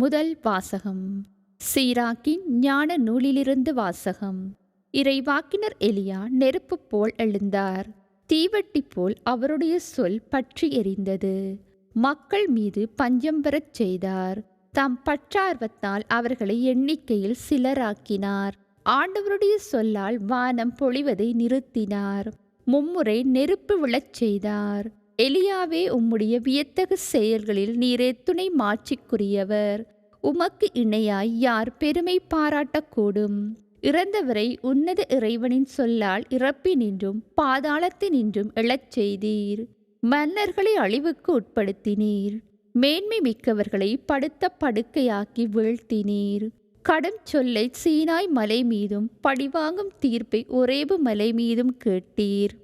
முதல் வாசகம். சீராக்கின் ஞான நூலிலிருந்து வாசகம். இறைவாக்கினர் எலியா நெருப்பு போல் எழுந்தார். தீவட்டி போல் அவருடைய சொல் பற்றி எரிந்தது. மக்கள் மீது பஞ்சம் பெறச் செய்தார். தம் பற்றார்வத்தால் அவர்களை எண்ணிக்கையில் சிலராக்கினார். ஆண்டவருடைய சொல்லால் வானம் பொழிவதை நிறுத்தினார். மும்முறை நெருப்பு விழச் செய்தார். எலியாவே, உம்முடைய வியத்தகு செயல்களில் நீரே துணை மாட்சிக்குரியவர். உமக்கு இணையாய் யார் பெருமை பாராட்டக்கூடும்? இறந்தவரை உன்னத இறைவனின் சொல்லால் இறப்பினின்றும் பாதாளத்தினின்றும் எழச் செய்தீர். மன்னர்களை அழிவுக்கு உட்படுத்தினீர். மேன்மை மிக்கவர்களை படுத்த படுக்கையாக்கி வீழ்த்தினீர். கடும் சொல்லை சீனாய் மலை மீதும் பழிவாங்கும் தீர்ப்பை ஒரேபு மலை மீதும் கேட்டீர்.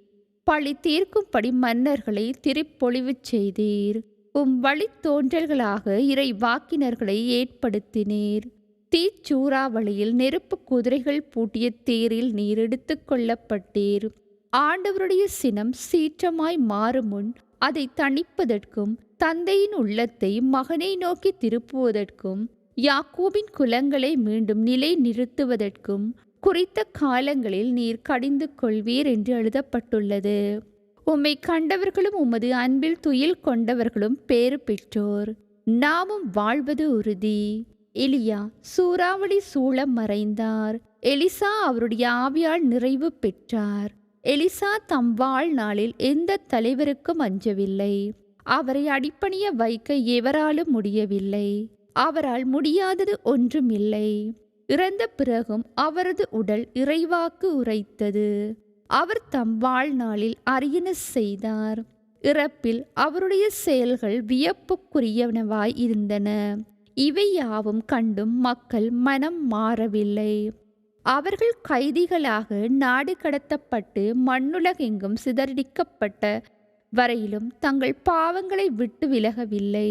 பழி தீர்க்கும்படி மன்னர்களை திருப்பொழிவுச் செய்தீர். உம் வழித்தோன்றல்களாக இறை வாக்கினர்களை ஏற்படுத்தினீர். தீச்சூறாவளியில் நெருப்பு குதிரைகள் பூட்டிய தேரில் நீர் எடுத்து கொள்ளப்பட்டீர். ஆண்டவருடைய சினம் சீற்றமாய் மாறும் முன் அதை தணிப்பதற்கும் தந்தையின் உள்ளத்தை மகனை நோக்கி திருப்புவதற்கும் யாக்கோபின் குலங்களை மீண்டும் நிலை நிறுத்துவதற்கும் குறித்த காலங்களில் நீர் கடிந்து கொள்வீர் என்று எழுதப்பட்டுள்ளது. உம்மை கண்டவர்களும் உமது அன்பில் துயில் கொண்டவர்களும் பேறு பெற்றோர். நாமும் வாழ்வது உறுதி. எலியா சூறாவளி சூழ மறைந்தார். எலிசா அவருடைய ஆவியால் நிறைவு பெற்றார். எலிசா தம் வாழ்நாளில் எந்த தலைவருக்கும் அஞ்சவில்லை. அவரை அடிப்பணிய வைக்க எவராலும் முடியவில்லை. அவரால் முடியாதது ஒன்றுமில்லை. இறந்த பிறகும் அவரது உடல் இறைவாக்கு உரைத்தது. அவர் தம் வாழ்நாளில் அரியன செய்தார். இறப்பில் அவருடைய செயல்கள் வியப்புக்குரியனவாய் இருந்தன. இவை யாவும் கண்டும் மக்கள் மனம் மாறவில்லை. அவர்கள் கைதிகளாக நாடு கடத்தப்பட்டு மண்ணுலகெங்கும் சிதறடிக்கப்பட்ட வரையிலும் தங்கள் பாவங்களை விட்டு விலகவில்லை.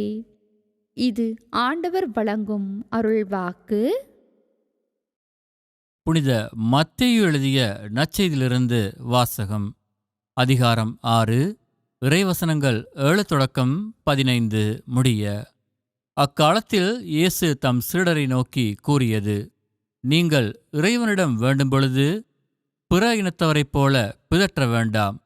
இது ஆண்டவர் வழங்கும் அருள்வாக்கு. புனித மத்தேயு எழுதிய நற்செய்தியிலிருந்து வாசகம். அதிகாரம் 6, இறைவசனங்கள் 7 தொடக்கம் 15 முடிய. அக்காலத்தில் இயேசு தம் சீடரை நோக்கி கூறியது: நீங்கள் இறைவனிடம் வேண்டும் பொழுது பிற இனத்தவரைப் போல பிதற்ற வேண்டாம்.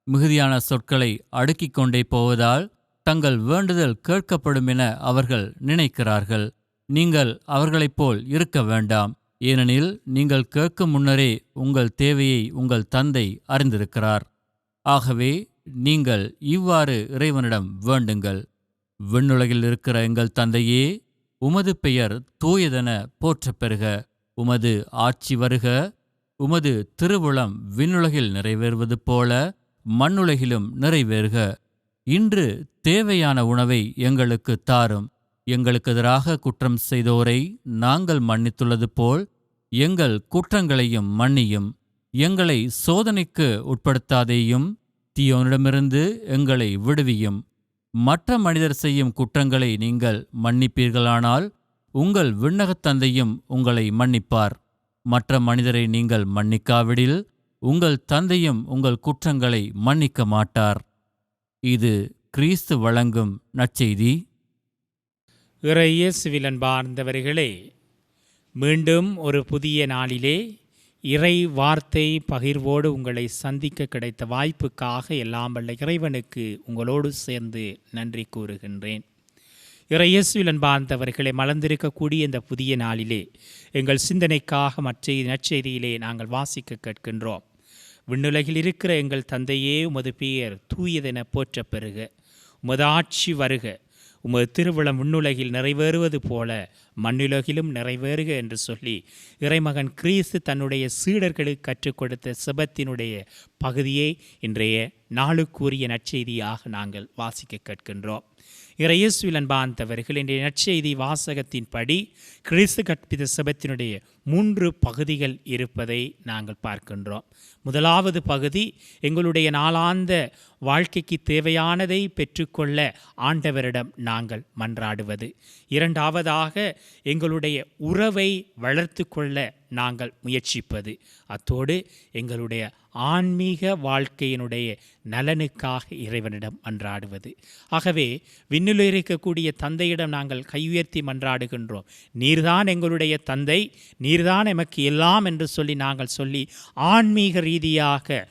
மிகுதியான சொற்களை அடுக்கிக் கொண்டே போவதால் தங்கள் வேண்டுதல் கேட்கப்படும் என அவர்கள் நினைக்கிறார்கள். நீங்கள் அவர்களைப் போல் இருக்க வேண்டாம். ஏனெனில் நீங்கள் கேட்கும் முன்னரே உங்கள் தேவையை உங்கள் தந்தை அறிந்திருக்கிறார். ஆகவே நீங்கள் இவ்வாறு இறைவனிடம் வேண்டுங்கள்: விண்ணுலகில் இருக்கிற எங்கள் தந்தையே, உமது பெயர் தூயதென போற்றப் பெறுக. உமது ஆட்சி வருக. உமது திருவுளம் விண்ணுலகில் நிறைவேறுவது போல மண்ணுலகிலும் நிறைவேறுக. இன்று தேவையான உணவை எங்களுக்கு தாரும். எங்களுக்கு எதிராக குற்றம் செய்தோரை நாங்கள் மன்னித்துள்ளது போல் எங்கள் குற்றங்களையும் மன்னியும். எங்களை சோதனைக்கு உட்படுத்தாதேயும், தீயோனிடமிருந்து எங்களை விடுவியும். மற்ற மனிதர் செய்யும் குற்றங்களை நீங்கள் மன்னிப்பீர்களானால் உங்கள் விண்ணகத் தந்தையும் உங்களை மன்னிப்பார். மற்ற மனிதரை நீங்கள் மன்னிக்காவிடில் உங்கள் தந்தையும் உங்கள் குற்றங்களை மன்னிக்க மாட்டார். இது கிறிஸ்து வழங்கும் நற்செய்தி. இறையேசுவில் அன்பார்ந்தவர்களே, மீண்டும் ஒரு புதிய நாளிலே இறை வார்த்தை பகிர்வோடு உங்களை சந்திக்க கிடைத்த வாய்ப்புக்காக எல்லாம் வல்ல இறைவனுக்கு உங்களோடு சேர்ந்து நன்றி கூறுகின்றேன். இறையேசுவில் அன்பார்ந்தவர்களை மலர்ந்திருக்கக்கூடிய இந்த புதிய நாளிலே எங்கள் சிந்தனைக்காக நற்செய்தியிலே நாங்கள் வாசிக்க கேட்கின்றோம். விண்ணுலகில் இருக்கிற எங்கள் தந்தையே, உமது பெயர் தூயதென போற்றப் பெறுக. உமது ஆட்சி வருக. உமது திருவிழம் விண்ணுலகில் நிறைவேறுவது போல மண்ணுலகிலும் நிறைவேறுக என்று சொல்லி இறைமகன் கிறிஸ்து தன்னுடைய சீடர்களுக்கு கற்றுக் கொடுத்த செபத்தினுடைய பகுதியை இன்றைய நாளுக்குரிய நற்செய்தியாக நாங்கள் வாசிக்க கேட்கின்றோம். இறையேசுவில் அன்பார்ந்தவர்கள், இன்றைய நற்செய்தி வாசகத்தின்படி கிறிஸ்து கற்பித்த செபத்தினுடைய 3 பகுதிகள் இருப்பதை நாங்கள் பார்க்கின்றோம். முதலாவது பகுதி எங்களுடைய நாளாந்த வாழ்க்கைக்கு தேவையானதை பெற்றுக்கொள்ள ஆண்டவரிடம் நாங்கள் மன்றாடுவது. இரண்டாவதாக எங்களுடைய உறவை வளர்த்து கொள்ள நாங்கள் முயற்சிப்பது, அத்தோடு எங்களுடைய ஆன்மீக வாழ்க்கையினுடைய நலனுக்காக இறைவனிடம் மன்றாடுவது. ஆகவே விண்ணில் இருக்கக்கூடிய தந்தையிடம் நாங்கள் கையுயர்த்தி மன்றாடுகின்றோம். நீர்தான் எங்களுடைய தந்தை, நீர்தான் எமக்கு எல்லாம் என்று நாங்கள் சொல்லி ஆன்மீக ரீதியாக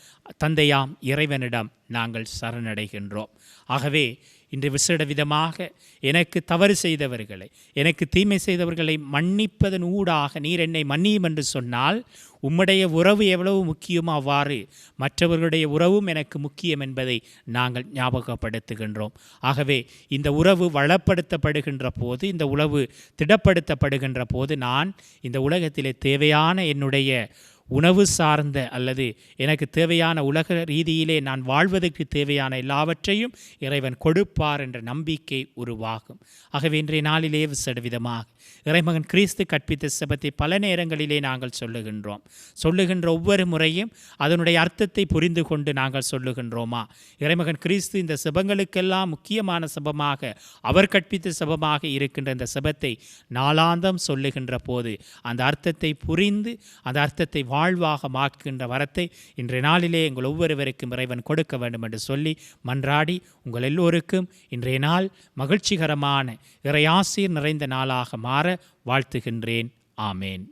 தந்தையாம் இறைவனிடம் நாங்கள் சரணடைகின்றோம். ஆகவே இன்று விசேட விதமாக எனக்கு தவறு செய்தவர்களை, எனக்கு தீமை செய்தவர்களை மன்னிப்பதன் ஊடாக நீர் என்னை மன்னியும் என்று சொன்னால், உம்முடைய உறவு எவ்வளவு முக்கியமோ அவ்வாறு மற்றவர்களுடைய உறவும் எனக்கு முக்கியம் என்பதை நாங்கள் ஞாபகப்படுத்துகின்றோம். ஆகவே இந்த உறவு வளப்படுத்தப்படுகின்ற போது, இந்த உறவு திடப்படுத்தப்படுகின்ற போது, நான் இந்த உலகத்திலே தேவையான என்னுடைய உணவு சார்ந்த அல்லது எனக்கு தேவையான உலக ரீதியிலே நான் வாழ்வதற்கு தேவையான எல்லாவற்றையும் இறைவன் கொடுப்பார் என்ற நம்பிக்கை உருவாகும். ஆகவே இன்றைய நாளிலே விசேட விதமாக இறைமகன் கிறிஸ்து கற்பித்த செபத்தை பல நேரங்களிலே நாங்கள் சொல்லுகின்ற ஒவ்வொரு முறையும் அதனுடைய அர்த்தத்தை புரிந்து கொண்டு நாங்கள் சொல்லுகின்றோமா? இறைமகன் கிறிஸ்து இந்த செபங்களுக்கெல்லாம் முக்கியமான செபமாக, அவர் கற்பித்த செபமாக இருக்கின்ற இந்த செபத்தை நாளாந்தம் சொல்லுகின்ற போது அந்த அர்த்தத்தை புரிந்து அந்த அர்த்தத்தை வாழ்வாக மாற்றுகின்ற வரத்தை இன்றைய நாளிலே எங்கள் ஒவ்வொருவருக்கும் இறைவன் கொடுக்க வேண்டும் என்று சொல்லி மன்றாடி உங்கள் எல்லோருக்கும் இன்றைய நாள் மகிழ்ச்சிகரமான இறையாசீர் நிறைந்த நாளாக மாற வாழ்த்துகின்றேன். ஆமேன்.